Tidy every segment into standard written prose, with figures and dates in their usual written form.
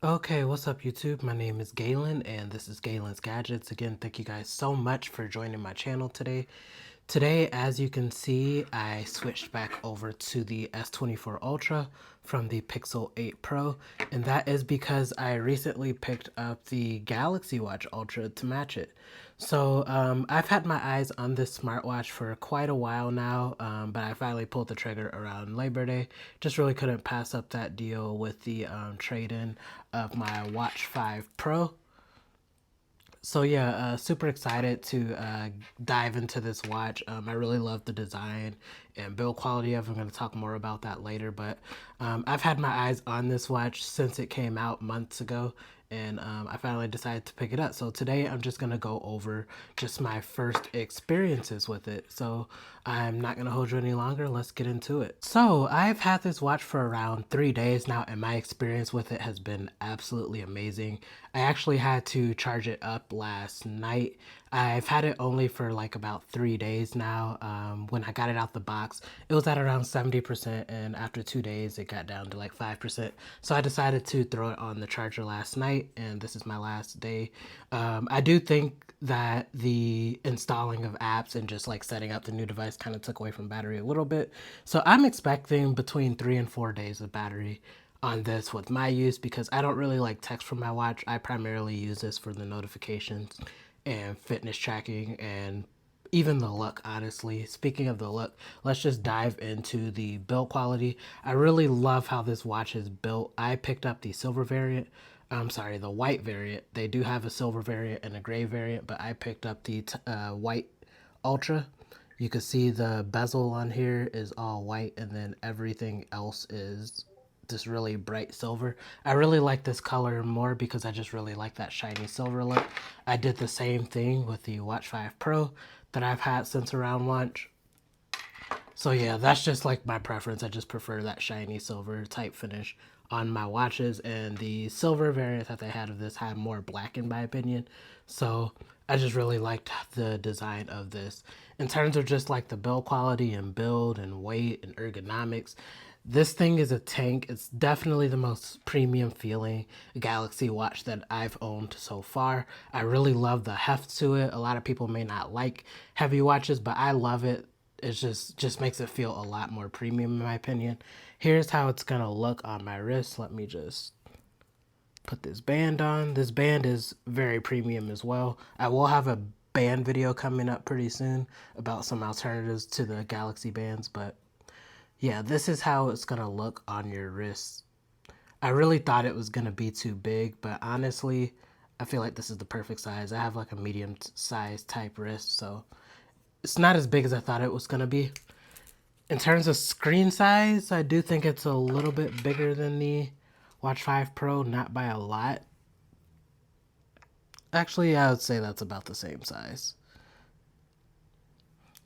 Okay, what's up YouTube? My name is Galen and this is Galen's Gadgets. Again, thank you guys so much for joining my channel today. Today, as you can see, I switched back over to the S24 Ultra from the Pixel 8 Pro, and that is because I recently picked up the Galaxy Watch Ultra to match it. So I've had my eyes on this smartwatch for quite a while now, but I finally pulled the trigger around Labor Day. Just really couldn't pass up that deal with the trade-in of my Watch 5 Pro. So yeah, super excited to dive into this watch. I really love the design and build quality of it. I'm going to talk more about that later, but I've had my eyes on this watch since it came out months ago, and I finally decided to pick it up. So today I'm just going to go over just my first experiences with it. So I'm not going to hold you any longer. Let's get into it. So I've had this watch for around 3 days now, and my experience with it has been absolutely amazing. I actually had to charge it up last night. I've had it only for like about 3 days now. When I got it out the box, it was at around 70%, and after 2 days, it got down to like 5%. So I decided to throw it on the charger last night, and this is my last day. I do think that the installing of apps and just like setting up the new device kind of took away from battery a little bit. So I'm expecting between 3 and 4 days of battery on this with my use because I don't really like text from my watch. I primarily use this for the notifications and fitness tracking and even the look, honestly. Speaking of the look, let's just dive into the build quality. I really love how this watch is built. I picked up the silver variant. I'm sorry, the white variant. They do have a silver variant and a gray variant, but I picked up the white ultra. You can see the bezel on here is all white, and then everything else is this really bright silver. I really like this color more because I just really like that shiny silver look. I did the same thing with the Watch 5 Pro that I've had since around launch. So yeah, that's just like my preference. I just prefer that shiny silver type finish on my watches, and the silver variant that they had of this had more black in my opinion. So I just really liked the design of this. In terms of just like the build quality and build and weight and ergonomics, this thing is a tank. It's definitely the most premium feeling Galaxy watch that I've owned so far. I really love the heft to it. A lot of people may not like heavy watches, but I love it. It just makes it feel a lot more premium in my opinion. Here's how it's gonna look on my wrist. Let me just put this band on. This band is very premium as well. I will have a band video coming up pretty soon about some alternatives to the Galaxy bands, but yeah, this is how it's gonna look on your wrist. I really thought it was gonna be too big, but honestly, I feel like this is the perfect size. I have like a medium size type wrist, so it's not as big as I thought it was gonna be. In terms of screen size, I do think it's a little bit bigger than the Watch 5 Pro, not by a lot. Actually, I would say that's about the same size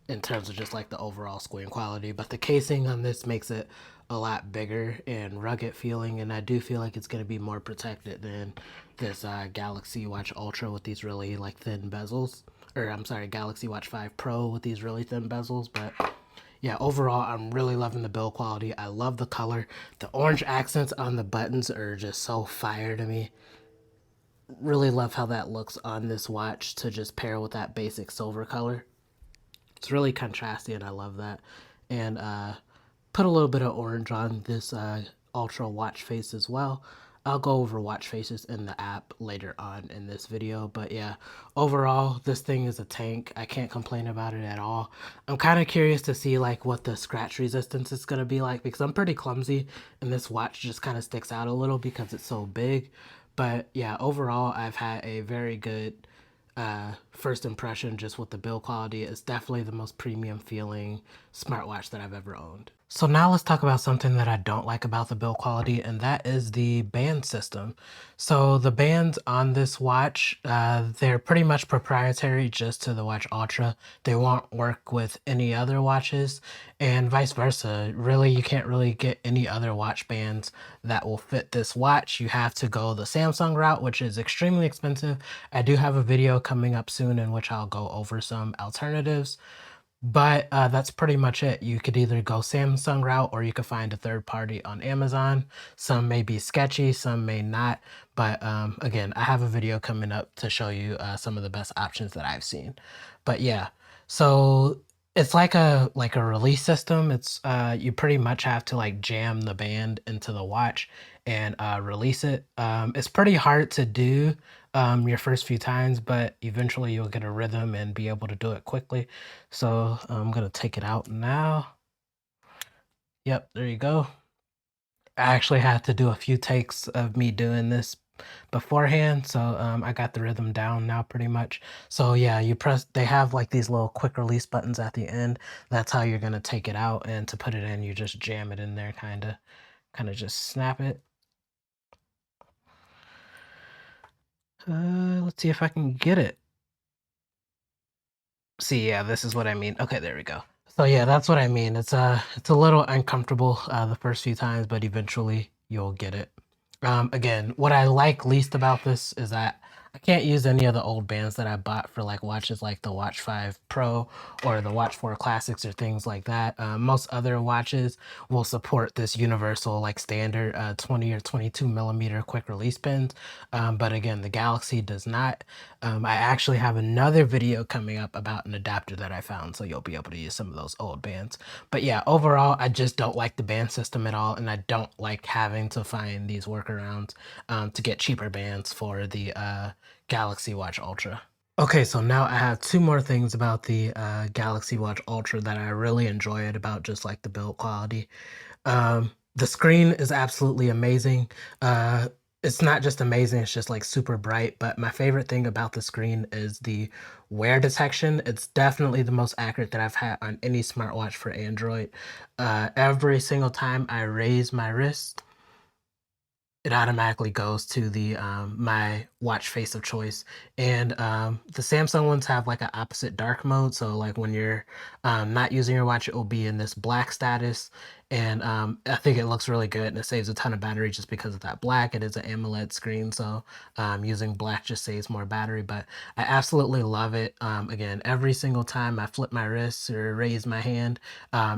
in terms of just like the overall screen quality, but the casing on this makes it a lot bigger and rugged feeling, and I do feel like it's going to be more protected than this Galaxy Watch Ultra with these really like thin bezels, or I'm sorry, Galaxy Watch 5 Pro with these really thin bezels. But yeah, overall, I'm really loving the build quality. I love the color. The orange accents on the buttons are just so fire to me. Really love how that looks on this watch to just pair with that basic silver color. It's really contrasty, and I love that. And put a little bit of orange on this Ultra watch face as well. I'll go over watch faces in the app later on in this video. But yeah, overall, this thing is a tank. I can't complain about it at all. I'm kind of curious to see like what the scratch resistance is going to be like because I'm pretty clumsy and this watch just kind of sticks out a little because it's so big. But yeah, overall, I've had a very good first impression just with the build quality. It's definitely the most premium feeling smartwatch that I've ever owned. So now let's talk about something that I don't like about the build quality, and that is the band system. So the bands on this watch, they're pretty much proprietary just to the Watch Ultra. They won't work with any other watches, and vice versa. Really, you can't really get any other watch bands that will fit this watch. You have to go the Samsung route, which is extremely expensive. I do have a video coming up soon in which I'll go over some alternatives. But that's pretty much it. You could either go Samsung route or you could find a third party on Amazon. Some may be sketchy, some may not. But again, I have a video coming up to show you some of the best options that I've seen. But yeah, so it's like a release system. It's you pretty much have to like jam the band into the watch and release it. It's pretty hard to do your first few times, but eventually you'll get a rhythm and be able to do it quickly. So I'm gonna take it out now. Yep, there you go. I actually had to do a few takes of me doing this beforehand, so I got the rhythm down now pretty much. So yeah, they have like these little quick release buttons at the end. That's how you're gonna take it out, and to put it in, you just jam it in there, kind of just snap it. Let's see if I can get it. See, yeah, this is what I mean. Okay, there we go. So yeah, that's what I mean. It's a little uncomfortable the first few times, but eventually you'll get it. Again, what I like least about this is that I can't use any of the old bands that I bought for like watches like the Watch 5 Pro or the Watch 4 Classics or things like that. Most other watches will support this universal like standard 20 or 22 millimeter quick release pins. But again, the Galaxy does not. I actually have another video coming up about an adapter that I found, so you'll be able to use some of those old bands. But yeah, overall, I just don't like the band system at all, and I don't like having to find these workarounds to get cheaper bands for the Galaxy Watch Ultra. Okay, so now I have two more things about the Galaxy Watch Ultra that I really enjoy it about, just like the build quality. The screen is absolutely amazing. It's not just amazing, it's just like super bright. But my favorite thing about the screen is the wear detection. It's definitely the most accurate that I've had on any smartwatch for Android. Every single time I raise my wrist, it automatically goes to the my watch face of choice. And the Samsung ones have like an opposite dark mode, so like when you're not using your watch, it will be in this black status. And I think it looks really good, and it saves a ton of battery just because of that black. It is an AMOLED screen, so using black just saves more battery. But I absolutely love it. Again, every single time I flip my wrist or raise my hand,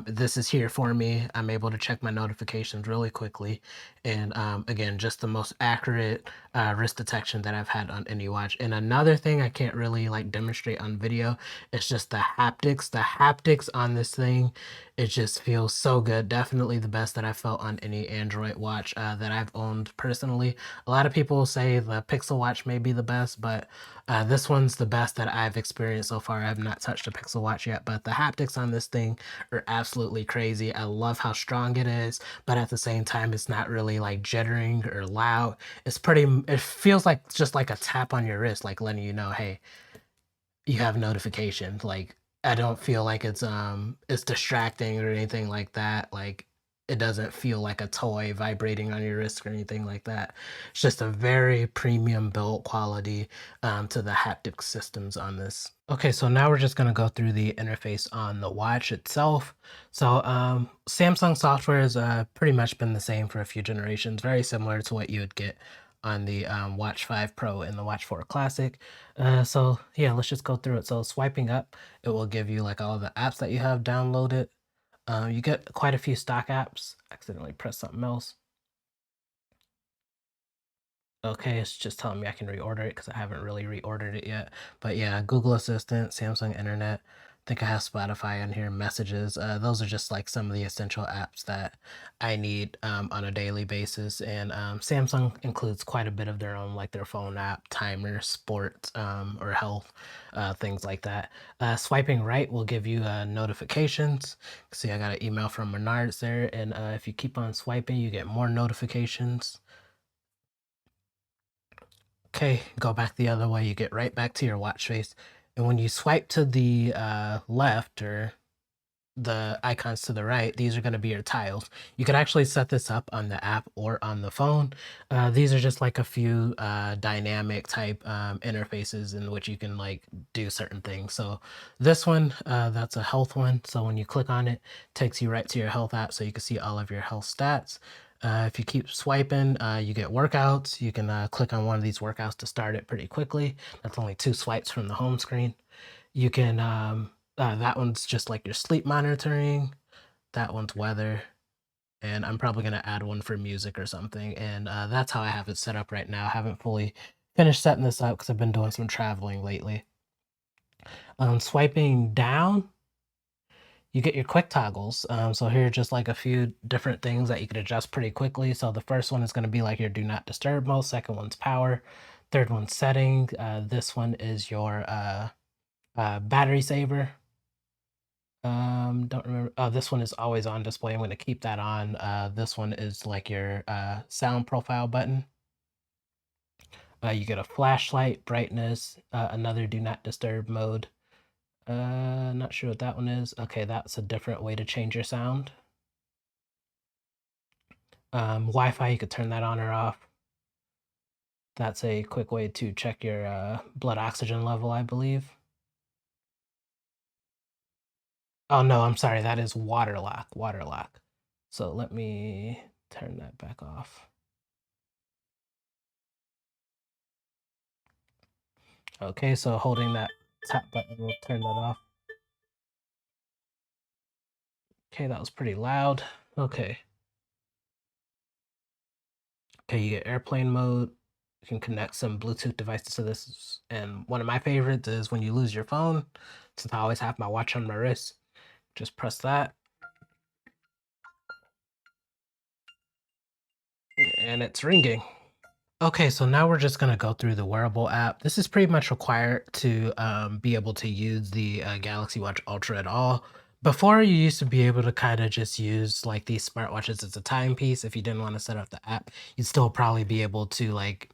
this is here for me. I'm able to check my notifications really quickly. And again, just the most accurate wrist detection that I've had on any watch. And another thing I can't really like demonstrate on video, it's just the haptics. The haptics on this thing, it just feels so good. Definitely the best that I felt on any Android watch that I've owned personally. A lot of people say the Pixel Watch may be the best, but this one's the best that I've experienced so far. I have not touched a Pixel Watch yet, but the haptics on this thing are absolutely crazy. I love how strong it is, but at the same time, it's not really like jittering or loud. It feels like just like a tap on your wrist, like letting you know, hey, you have notifications. Like I don't feel like it's distracting or anything like that. Like it doesn't feel like a toy vibrating on your wrist or anything like that. It's just a very premium build quality to the haptic systems on this. Okay, so now we're just going to go through the interface on the watch itself. So Samsung software has pretty much been the same for a few generations, very similar to what you would get on the Watch 5 Pro and the Watch 4 Classic. So yeah, let's just go through it. So swiping up, it will give you like all the apps that you have downloaded. You get quite a few stock apps. Accidentally press something else. Okay, it's just telling me I can reorder it because I haven't really reordered it yet. But yeah, Google Assistant, Samsung Internet. I think I have Spotify on here, messages. Those are just like some of the essential apps that I need on a daily basis. And Samsung includes quite a bit of their own, like their phone app, timer, sports, or health, things like that. Swiping right will give you notifications. See, I got an email from Menards there. And if you keep on swiping, you get more notifications. Okay, go back the other way. You get right back to your watch face. And when you swipe to the left or the icons to the right, these are going to be your tiles. You can actually set this up on the app or on the phone. These are just like a few dynamic type interfaces in which you can like do certain things. So this one, that's a health one. So when you click on it, it takes you right to your health app so you can see all of your health stats. If you keep swiping, you get workouts. You can click on one of these workouts to start it pretty quickly. That's only 2 swipes from the home screen. You can That one's just like your sleep monitoring. That one's weather. And I'm probably going to add one for music or something. And that's how I have it set up right now. I haven't fully finished setting this up because I've been doing some traveling lately. Swiping down, you get your quick toggles. So here are just like a few different things that you can adjust pretty quickly. So the first one is going to be like your do not disturb mode. Second one's power. Third one's setting. This one is your battery saver. Don't remember. Oh, this one is always on display. I'm going to keep that on. This one is like your sound profile button. You get a flashlight, brightness, another do not disturb mode. Not sure what that one is. Okay, that's a different way to change your sound. Wi-Fi, you could turn that on or off. That's a quick way to check your blood oxygen level, I believe. Oh no, I'm sorry, that is water lock. So let me turn that back off. Okay, so holding that top button will turn that off. Okay, that was pretty loud. Okay. Okay, you get airplane mode. You can connect some Bluetooth devices to this. And one of my favorites is when you lose your phone, since I always have my watch on my wrist, just press that. And it's ringing. Okay, so now we're just gonna go through the wearable app. This is pretty much required to be able to use the Galaxy Watch Ultra at all. Before, you used to be able to kind of just use like these smartwatches as a timepiece. If you didn't want to set up the app, you'd still probably be able to like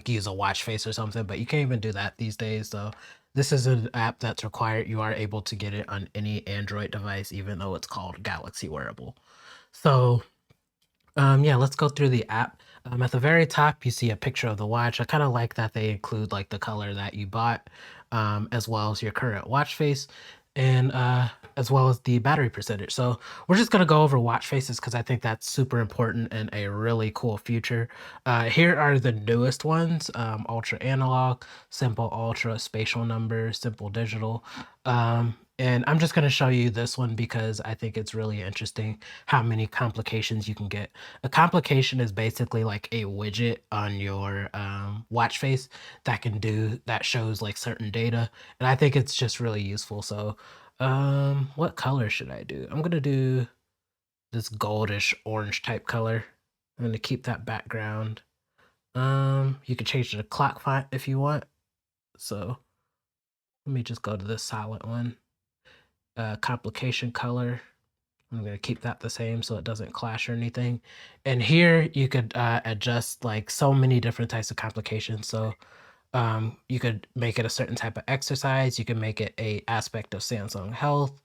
use a watch face or something, but you can't even do that these days. So this is an app that's required. You are able to get it on any Android device, even though it's called Galaxy Wearable. So yeah, let's go through the app. At the very top, you see a picture of the watch. I kind of like that they include like the color that you bought, as well as your current watch face, and as well as the battery percentage. So we're just gonna go over watch faces because I think that's super important and a really cool feature. Here are the newest ones: Ultra Analog, Simple Ultra, Spatial Number, Simple Digital. And I'm just going to show you this one because I think it's really interesting how many complications you can get. A complication is basically like a widget on your watch face that shows like certain data, and I think it's just really useful. So, what color should I do? I'm gonna do this goldish orange type color. I'm gonna keep that background. You can change the clock font if you want. So let me just go to this silent one. Complication color. I'm going to keep that the same so it doesn't clash or anything. And here you could adjust like so many different types of complications. So you could make it a certain type of exercise. You can make it a aspect of Samsung Health.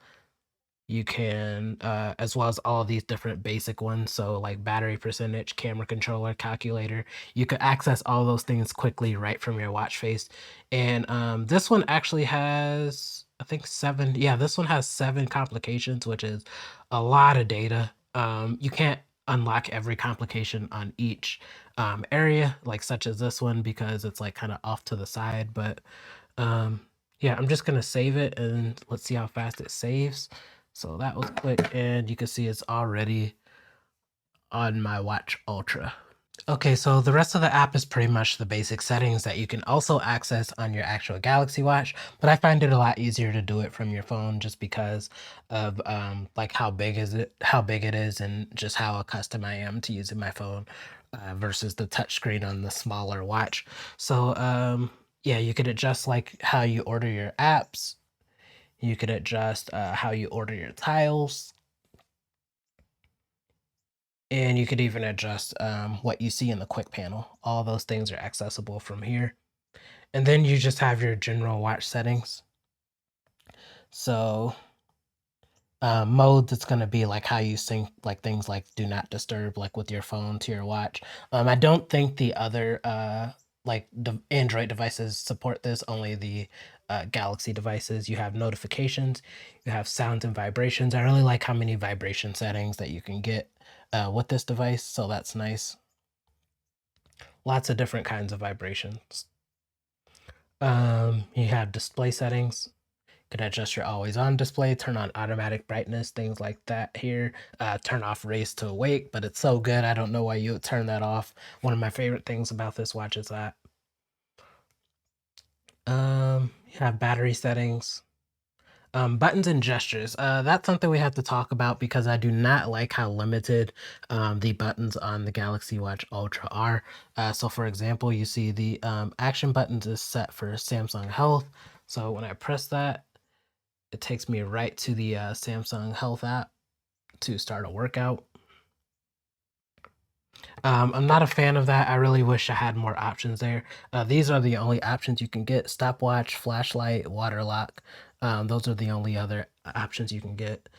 You can, as well as all these different basic ones. So like battery percentage, camera controller, calculator. You could access all those things quickly right from your watch face. And this one actually has, I think seven. Yeah, this one has 7 complications, which is a lot of data. You can't unlock every complication on each area, like such as this one, because it's like kind of off to the side. But yeah, I'm just gonna save it and let's see how fast it saves. So that was quick, and you can see it's already on my Watch Ultra. Okay, so the rest of the app is pretty much the basic settings that you can also access on your actual Galaxy Watch, but I find it a lot easier to do it from your phone just because of like how big it is, and just how accustomed I am to using my phone versus the touchscreen on the smaller watch. So yeah, you could adjust like how you order your apps. You could adjust how you order your tiles, and you could even adjust what you see in the quick panel. All those things are accessible from here. And then you just have your general watch settings. So modes, it's going to be like how you sync like things like do not disturb, like with your phone to your watch. I don't think the other like the Android devices support this, only the Galaxy devices. You have notifications, you have sounds and vibrations. I really like how many vibration settings that you can get with this device, so that's nice. Lots of different kinds of vibrations. You have display settings. Can adjust your always on display, turn on automatic brightness, things like that here. Turn off raise to awake, but it's so good. I don't know why you would turn that off. One of my favorite things about this watch is that. You have battery settings. Buttons and gestures. That's something we have to talk about because I do not like how limited the buttons on the Galaxy Watch Ultra are. So, for example, you see the action buttons is set for Samsung Health. So when I press that, it takes me right to the Samsung Health app to start a workout. I'm not a fan of that. I really wish I had more options there. These are the only options you can get: stopwatch, flashlight, water lock. Those are the only other options you can get.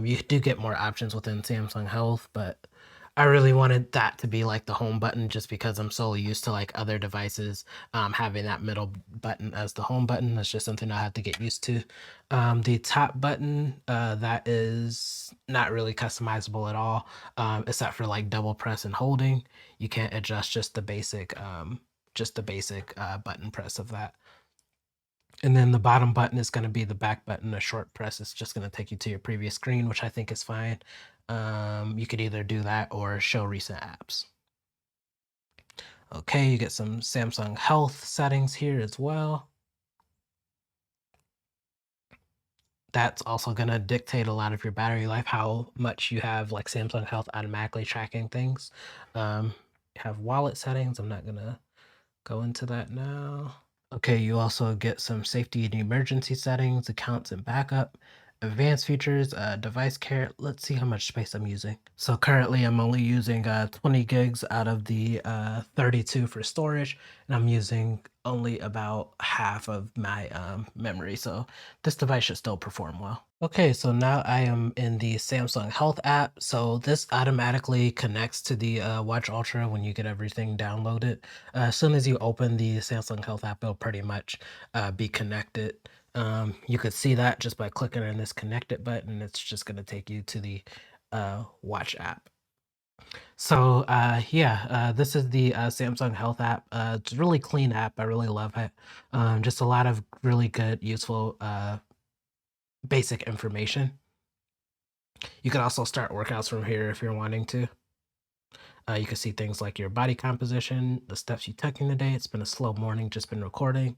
You do get more options within Samsung Health, but I really wanted that to be like the home button just because I'm so used to like other devices having that middle button as the home button. That's just something I have to get used to. The top button, that is not really customizable at all, except for like double press and holding. You can't adjust just the basic button press of that. And then the bottom button is going to be the back button. A short press is just going to take you to your previous screen, which I think is fine. You could either do that or show recent apps. Okay, you get some Samsung Health settings here as well. That's also going to dictate a lot of your battery life, how much you have like Samsung Health automatically tracking things. You have wallet settings. I'm not going to go into that now. Okay, you also get some safety and emergency settings, accounts and backup, advanced features, device care. Let's see how much space I'm using. So currently I'm only using 20 gigs out of the 32 for storage, and I'm using only about half of my memory. So this device should still perform well. Okay, so now I am in the Samsung Health app. So this automatically connects to the Watch Ultra when you get everything downloaded. As soon as you open the Samsung Health app, it'll pretty much be connected. You could see that just by clicking on this connected button. It's just going to take you to the Watch app. So yeah, this is the Samsung Health app. It's a really clean app. I really love it. Just a lot of really good, useful, basic information. You can also start workouts from here if you're wanting to. You can see things like your body composition, the steps you took in the day. It's been a slow morning, just been recording.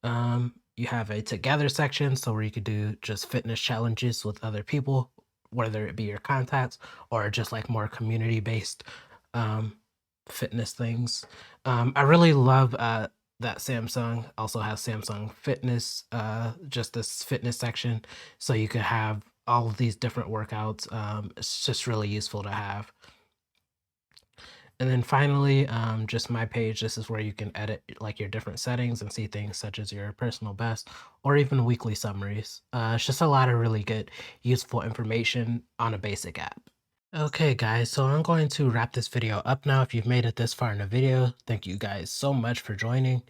You have a together section, so where you could do just fitness challenges with other people, whether it be your contacts or just like more community based um, fitness things. I really love that Samsung also has Samsung Fitness, just this fitness section, so you could have all of these different workouts. It's just really useful to have. And then finally, just my page. This is where you can edit like your different settings and see things such as your personal best or even weekly summaries. It's just a lot of really good, useful information on a basic app. Okay, guys, so I'm going to wrap this video up now. If you've made it this far in the video, thank you guys so much for joining.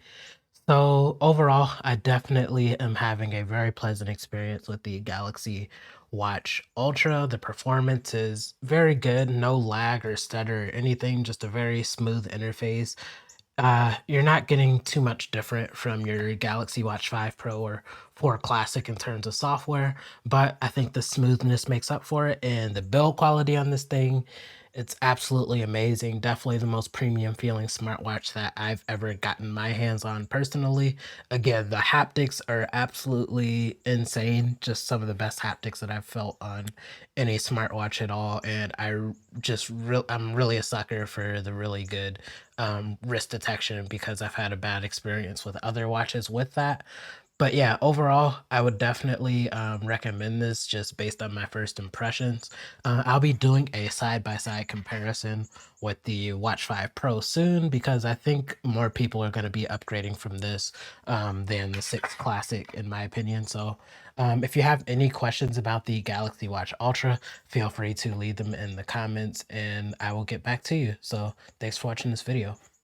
So overall, I definitely am having a very pleasant experience with the Galaxy Watch Ultra. The performance is very good, no lag or stutter or anything, just a very smooth interface. You're not getting too much different from your Galaxy Watch 5 Pro or 4 Classic in terms of software, but I think the smoothness makes up for it, and the build quality on this thing, it's absolutely amazing. Definitely the most premium feeling smartwatch that I've ever gotten my hands on personally. Again, the haptics are absolutely insane. Just some of the best haptics that I've felt on any smartwatch at all, and I'm really a sucker for the really good wrist detection because I've had a bad experience with other watches with that. But yeah, overall, I would definitely recommend this just based on my first impressions. I'll be doing a side-by-side comparison with the Watch 5 Pro soon because I think more people are going to be upgrading from this than the 6 Classic, in my opinion. So if you have any questions about the Galaxy Watch Ultra, feel free to leave them in the comments and I will get back to you. So thanks for watching this video.